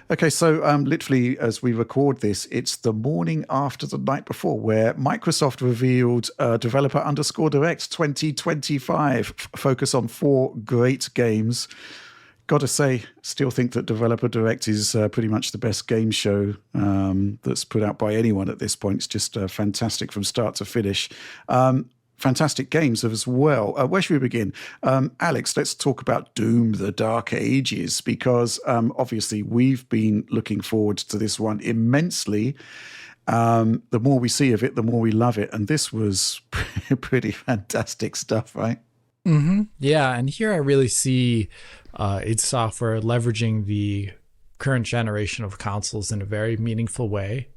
Okay, so literally as we record this, it's the morning after the night before where Microsoft revealed Developer underscore Direct 2025, focus on four great games. Got to say, still think that Developer Direct is pretty much the best game show that's put out by anyone at this point. It's just fantastic from start to finish. Fantastic games as well. Where should we begin? Alex, let's talk about Doom, the Dark Ages, because obviously we've been looking forward to this one immensely. The more we see of it, the more we love it. And this was pretty fantastic stuff, right? Mm-hmm. Yeah, and here I really see id Software leveraging the current generation of consoles in a very meaningful way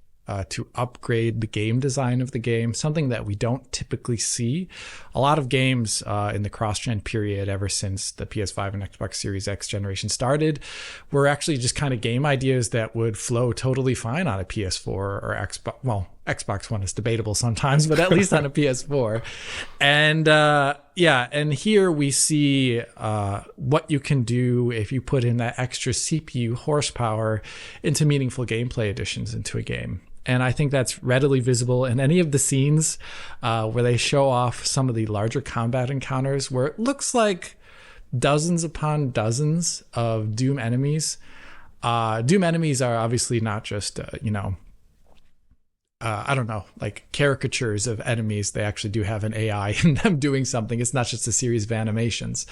to upgrade the game design of the game, something that we don't typically see. A lot of games in the cross-gen period, ever since the PS5 and Xbox Series X generation started, were actually just kind of game ideas that would flow totally fine on a PS4 or Xbox. Well, Xbox One is debatable sometimes, but at least on a PS4. And and here we see what you can do if you put in that extra CPU horsepower into meaningful gameplay additions into a game. And I think that's readily visible in any of the scenes where they show off some of the larger combat encounters where it looks like dozens upon dozens of Doom enemies. Doom enemies are obviously not just, I don't know, like caricatures of enemies. They actually do have an AI in them doing something. It's not just a series of animations.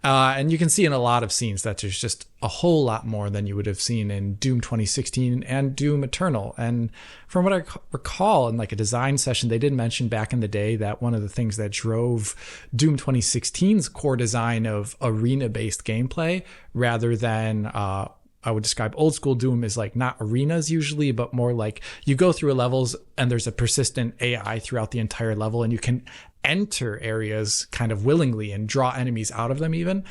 And you can see in a lot of scenes that there's just a whole lot more than you would have seen in Doom 2016 and Doom Eternal. And from what I recall in like a design session, they did mention back in the day that one of the things that drove Doom 2016's core design of arena-based gameplay rather than I would describe old school Doom as like not arenas usually, but more like you go through levels and there's a persistent AI throughout the entire level and you can enter areas kind of willingly and draw enemies out of them even.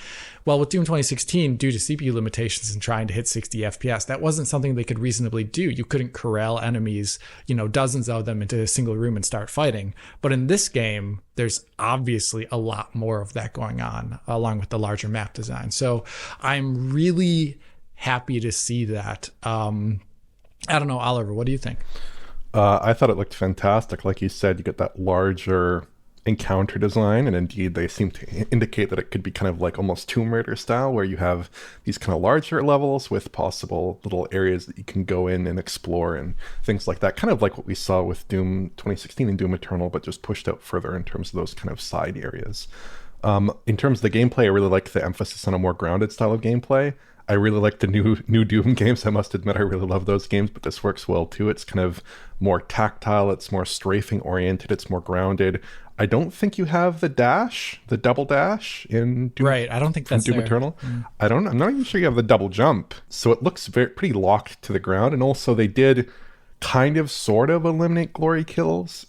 Well, with Doom 2016, due to CPU limitations and trying to hit 60 FPS, that wasn't something they could reasonably do. You couldn't corral enemies, dozens of them into a single room and start fighting. But in this game, there's obviously a lot more of that going on along with the larger map design. So I'm really happy to see that. I don't know, Oliver, what do you think? I thought it looked fantastic. Like you said, you get that larger encounter design, and indeed they seem to indicate that it could be kind of like almost Tomb Raider style, where you have these kind of larger levels with possible little areas that you can go in and explore and things like that. Kind of like what we saw with Doom 2016 and Doom Eternal, but just pushed out further in terms of those kind of side areas. In terms of the gameplay, I really like the emphasis on a more grounded style of gameplay. I really like the new Doom games. I must admit, I really love those games, but this works well too. It's kind of more tactile, it's more strafing oriented, it's more grounded. I don't think you have the double dash in Doom. Right, I don't think that's Doom there. Eternal. I'm not even sure you have the double jump. So it looks pretty locked to the ground. And also they did kind of sort of eliminate glory kills.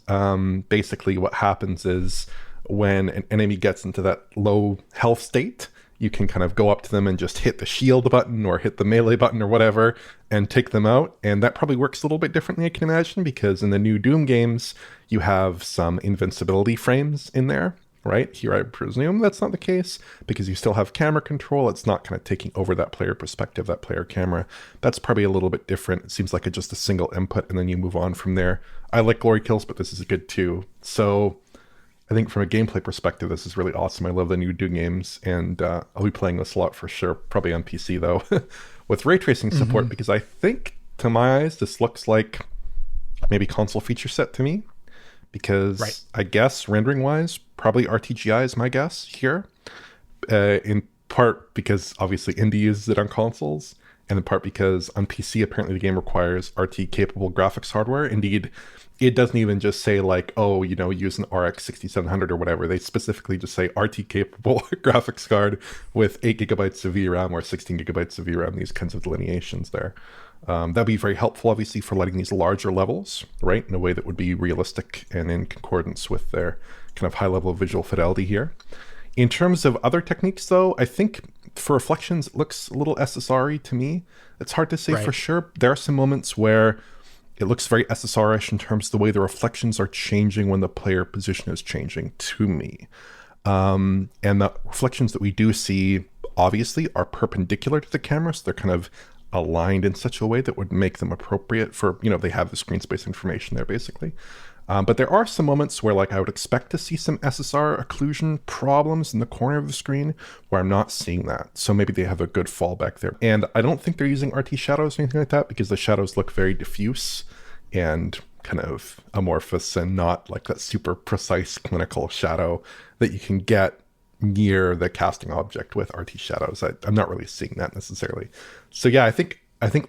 Basically what happens is when an enemy gets into that low health state, you can kind of go up to them and just hit the shield button or hit the melee button or whatever and take them out. And that probably works a little bit differently, I can imagine, because in the new Doom games, you have some invincibility frames in there, right? Here, I presume that's not the case because you still have camera control. It's not kind of taking over that player perspective, that player camera. That's probably a little bit different. It seems like it's just a single input and then you move on from there. I like glory kills, but this is good too. So I think from a gameplay perspective, this is really awesome. I love the new Doom games, and I'll be playing this a lot for sure, probably on PC though, with ray tracing support, because I think, to my eyes, this looks like maybe console feature set to me, because right. I guess rendering-wise, probably RTGI is my guess here, in part because obviously Indie uses it on consoles, and in part because on PC, apparently the game requires RT-capable graphics hardware. Indeed, it doesn't even just say like, oh, use an RX 6700 or whatever. They specifically just say RT-capable graphics card with 8 gigabytes of VRAM or 16 gigabytes of VRAM, these kinds of delineations there. That'd be very helpful, obviously, for letting these larger levels, right, in a way that would be realistic and in concordance with their kind of high level of visual fidelity here. In terms of other techniques, though, I think for reflections, it looks a little SSR-y to me. It's hard to say for sure. There are some moments where it looks very SSR-ish in terms of the way the reflections are changing when the player position is changing to me. And the reflections that we do see, obviously, are perpendicular to the camera, so they're kind of aligned in such a way that would make them appropriate for, they have the screen space information there basically. But there are some moments where like I would expect to see some SSR occlusion problems in the corner of the screen where I'm not seeing that. So maybe they have a good fallback there. And I don't think they're using RT shadows or anything like that because the shadows look very diffuse and kind of amorphous and not like that super precise clinical shadow that you can get near the casting object with RT shadows. I'm not really seeing that necessarily. So yeah, I think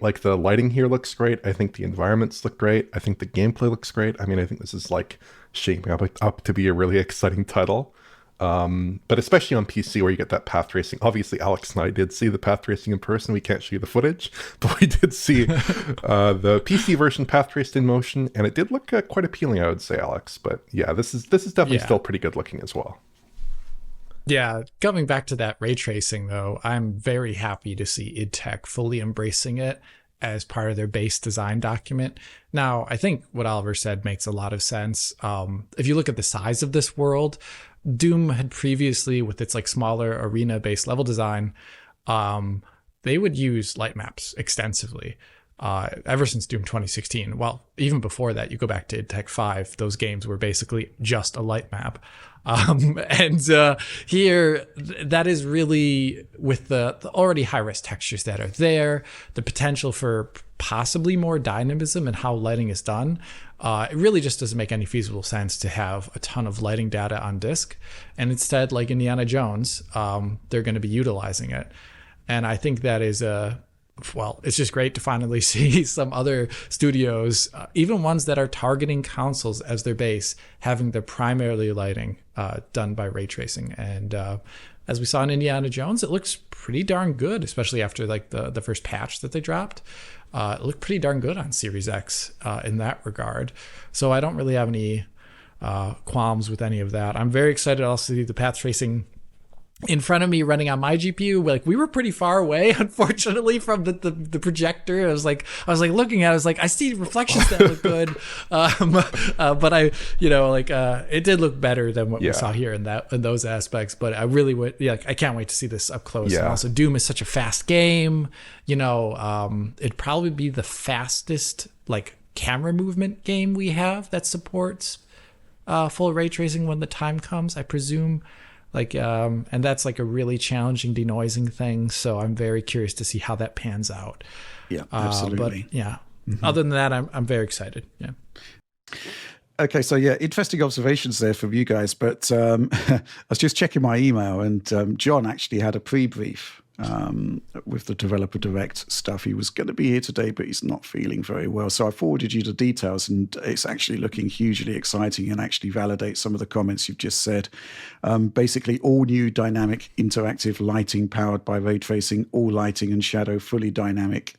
like the lighting here looks great. I think the environments look great. I think the gameplay looks great. I mean, I think this is like shaping up to be a really exciting title. But especially on PC where you get that path tracing. Obviously, Alex and I did see the path tracing in person. We can't show you the footage, but we did see the PC version path traced in motion, and it did look quite appealing, I would say, Alex. But yeah, this is definitely still pretty good looking as well. Yeah, coming back to that ray tracing, though, I'm very happy to see id Tech fully embracing it as part of their base design document. Now, I think what Oliver said makes a lot of sense. If you look at the size of this world, Doom had previously, with its like smaller arena-based level design, they would use light maps extensively. Ever since Doom 2016. Well, even before that, you go back to id Tech 5, those games were basically just a light map. Here, that is really with the already high-res textures that are there, the potential for possibly more dynamism in how lighting is done. It really just doesn't make any feasible sense to have a ton of lighting data on disk. And instead, like Indiana Jones, they're going to be utilizing it. And I think that is it's just great to finally see some other studios, even ones that are targeting consoles as their base, having their primarily lighting done by ray tracing. And as we saw in Indiana Jones, it looks pretty darn good, especially after like the first patch that they dropped. It looked pretty darn good on Series X in that regard. So I don't really have any qualms with any of that. I'm very excited also to see the path tracing in front of me running on my GPU. Like, we were pretty far away, unfortunately, from the projector. I was like looking at it, I was like, I see reflections that look good. But it did look better than what we saw here in those aspects. But I really would, I can't wait to see this up close. Yeah. And also Doom is such a fast game, it'd probably be the fastest like camera movement game we have that supports full ray tracing when the time comes, I presume. And that's like a really challenging denoising thing. So I'm very curious to see how that pans out. Yeah, absolutely. But yeah, other than that, I'm very excited. Yeah. Okay, so yeah, interesting observations there from you guys. But I was just checking my email, and John actually had a pre-brief with the Developer Direct stuff. He was going to be here today, but he's not feeling very well. So I forwarded you the details, and it's actually looking hugely exciting and actually validates some of the comments you've just said. Basically, all new dynamic interactive lighting powered by ray tracing, all lighting and shadow fully dynamic.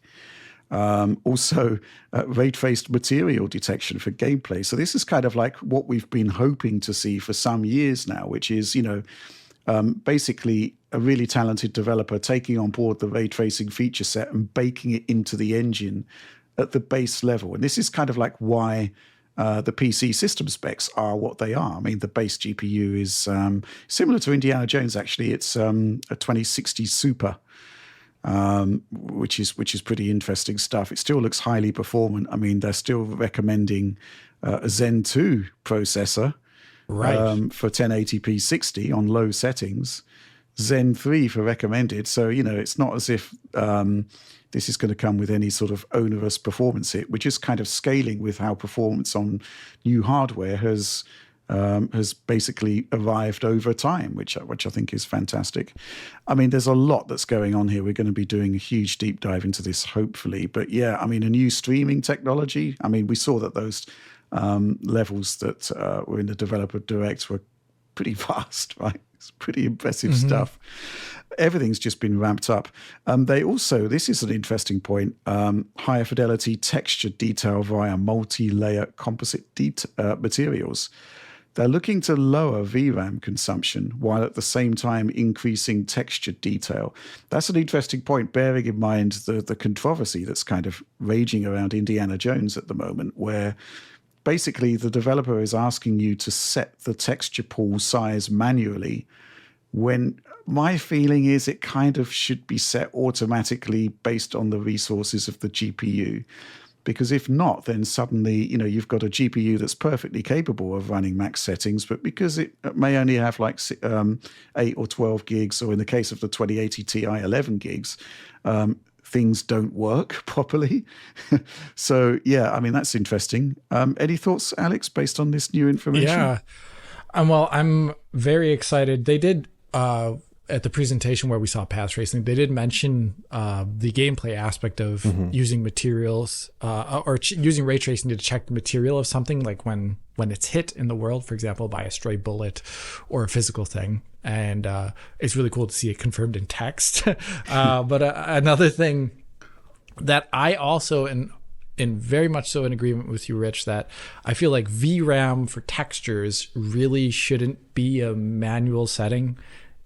Also, ray traced material detection for gameplay. So this is kind of like what we've been hoping to see for some years now, which is, basically a really talented developer taking on board the ray tracing feature set and baking it into the engine at the base level. And this is kind of like why the PC system specs are what they are. I mean, the base GPU is similar to Indiana Jones, actually. It's a 2060 Super, which is pretty interesting stuff. It still looks highly performant. I mean, they're still recommending a Zen 2 processor. Right. For 1080p 60 on low settings, Zen 3 for recommended. So, it's not as if this is going to come with any sort of onerous performance hit. We're just kind of scaling with how performance on new hardware has basically arrived over time, which I think is fantastic. I mean, there's a lot that's going on here. We're going to be doing a huge deep dive into this, hopefully. But yeah, I mean, a new streaming technology. I mean, we saw that those levels that were in the Developer Direct were pretty fast, right? It's pretty impressive stuff. Everything's just been ramped up. They also, this is an interesting point, higher fidelity texture detail via multi-layer composite materials. They're looking to lower VRAM consumption while at the same time increasing texture detail. That's an interesting point, bearing in mind the controversy that's kind of raging around Indiana Jones at the moment, where basically the developer is asking you to set the texture pool size manually when my feeling is it kind of should be set automatically based on the resources of the GPU. Because if not, then suddenly, you've got a GPU that's perfectly capable of running max settings, but because it may only have like 8 or 12 gigs, or in the case of the 2080 Ti, 11 gigs, things don't work properly. So, yeah, I mean, that's interesting. Any thoughts, Alex, based on this new information? Yeah. Well, I'm very excited. They did, at the presentation where we saw path tracing, they did mention the gameplay aspect of using materials using ray tracing to check the material of something, like when it's hit in the world, for example, by a stray bullet or a physical thing. And it's really cool to see it confirmed in text. But another thing that I also, in very much so in agreement with you, Rich, that I feel like VRAM for textures really shouldn't be a manual setting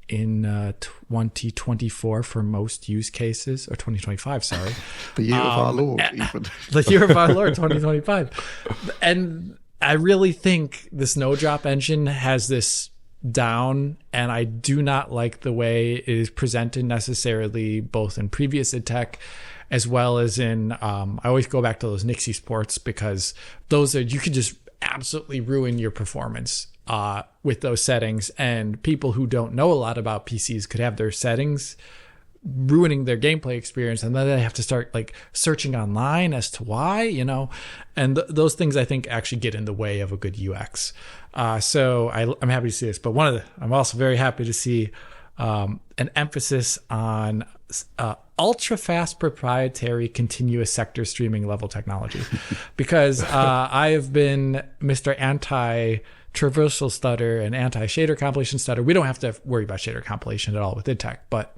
in 2024 for most use cases, or 2025, sorry. The year of our Lord, even. The year of our Lord, 2025. And I really think the Snowdrop engine has this down, and I do not like the way it is presented necessarily, both in previous tech as well as in, I always go back to those Nixie Sports, because those are, you could just absolutely ruin your performance with those settings, and people who don't know a lot about PCs could have their settings ruining their gameplay experience, and then they have to start like searching online as to why, and those things I think actually get in the way of a good UX. So I'm happy to see this, but I'm also very happy to see an emphasis on ultra fast proprietary continuous sector streaming level technology, because I have been Mr. Anti-traversal stutter and anti-shader compilation stutter. We don't have to worry about shader compilation at all with IdTech, but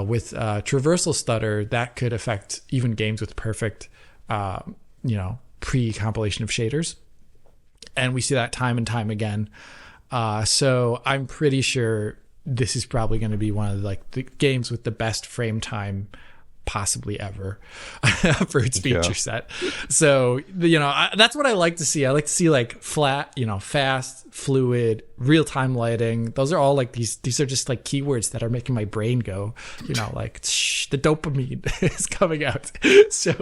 with traversal stutter, that could affect even games with perfect, pre-compilation of shaders. And we see that time and time again. So I'm pretty sure this is probably going to be one of the games with the best frame time possibly ever for its feature set. So, that's what I like to see. I like to see like flat, fast, fluid, real-time lighting. Those are all like these are just like keywords that are making my brain go, like the dopamine is coming out. So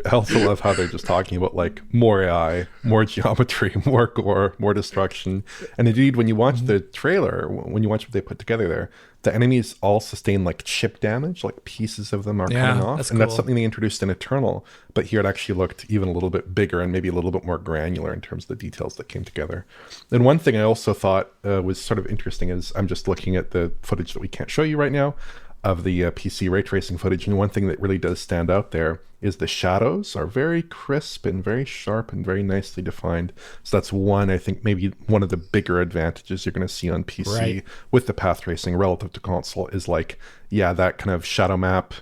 I also love how they're just talking about like more AI, more geometry, more gore, more destruction. And indeed, when you watch the trailer, when you watch what they put together there, the enemies all sustain like chip damage, like pieces of them are coming off. That's and cool. that's something they introduced in Eternal, but here it actually looked even a little bit bigger and maybe a little bit more granular in terms of the details that came together. And one thing I also thought was sort of interesting is I'm just looking at the footage that we can't show you right now of the PC ray tracing footage. And one thing that really does stand out there is the shadows are very crisp and very sharp and very nicely defined. So that's I think maybe one of the bigger advantages you're going to see on PC with the path tracing relative to console is like, that kind of shadow map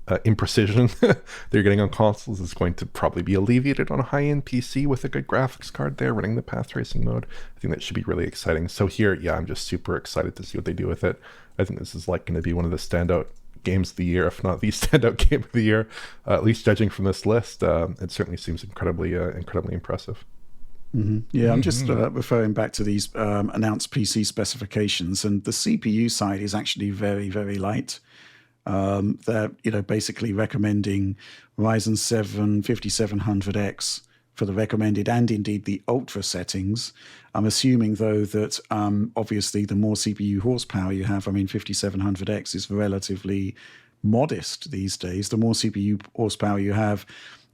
imprecision that you're getting on consoles is going to probably be alleviated on a high-end PC with a good graphics card there running the path tracing mode. I think that should be really exciting. So here, I'm just super excited to see what they do with it. I think this is like going to be one of the standout games of the year, if not the standout game of the year, at least judging from this list. It certainly seems incredibly impressive. Mm-hmm. Yeah, I'm just referring back to these announced PC specifications, and the CPU side is actually very, very light. They're basically recommending Ryzen 7 5700X for the recommended and indeed the ultra settings. I'm assuming though that obviously the more CPU horsepower you have, 5700X is relatively modest these days. The more CPU horsepower you have,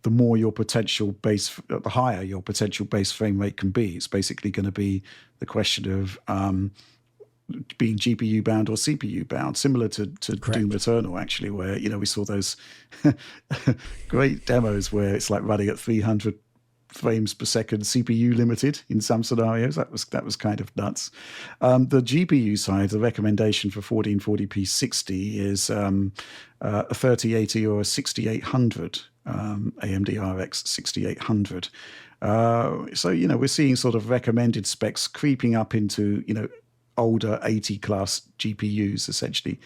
the more your potential the higher your potential base frame rate can be. It's basically going to be the question of being GPU bound or CPU bound, similar to Doom Eternal, actually, where we saw those great demos where it's like running at 300 frames per second, CPU limited in some scenarios. That was kind of nuts. The GPU side, the recommendation for 1440p 60 is a 3080 or a 6800, AMD RX 6800. So we're seeing sort of recommended specs creeping up into older 80 class GPUs essentially.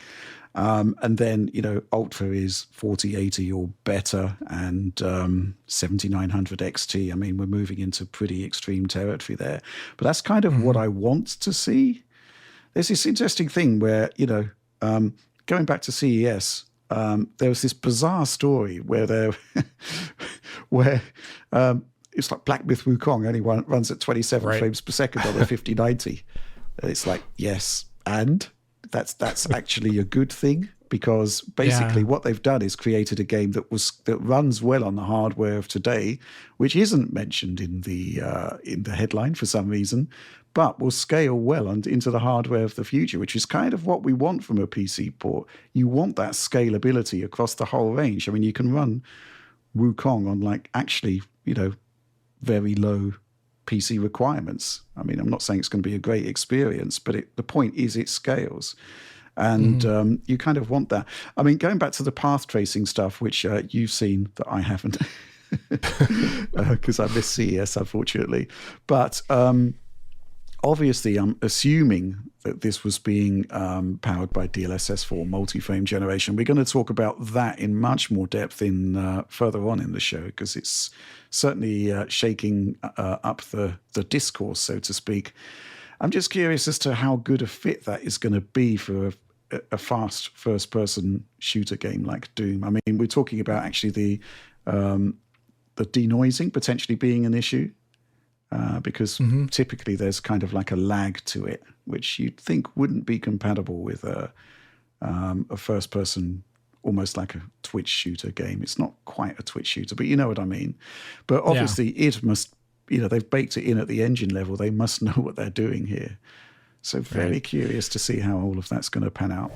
And then, Ultra is 4080 or better, and 7900 XT. We're moving into pretty extreme territory there. But that's kind of what I want to see. There's this interesting thing where, Going back to CES, there was this bizarre story where it's like Black Myth Wukong only runs at 27 frames per second on the 5090. It's like, yes, and that's actually a good thing, because basically what they've done is created a game that runs well on the hardware of today, which isn't mentioned in the headline for some reason, but will scale well into the hardware of the future, which is kind of what we want from a PC port. You want that scalability across the whole range. I mean, you can run Wukong on very low PC requirements. I mean, I'm not saying it's going to be a great experience, but the point is it scales. And you kind of want that. I mean, going back to the path tracing stuff, which you've seen that I haven't, because I missed CES, unfortunately. But obviously, I'm assuming that this was being powered by DLSS4 multi-frame generation. We're going to talk about that in much more depth further on in the show, because it's certainly shaking up the discourse, so to speak. I'm just curious as to how good a fit that is going to be for a fast first-person shooter game like Doom. I mean, we're talking about actually the denoising potentially being an issue, because typically there's kind of like a lag to it, which you'd think wouldn't be compatible with a first-person, almost like a Twitch shooter game. It's not quite a Twitch shooter, but you know what I mean. But obviously it must, they've baked it in at the engine level. They must know what they're doing here. So very curious to see how all of that's going to pan out.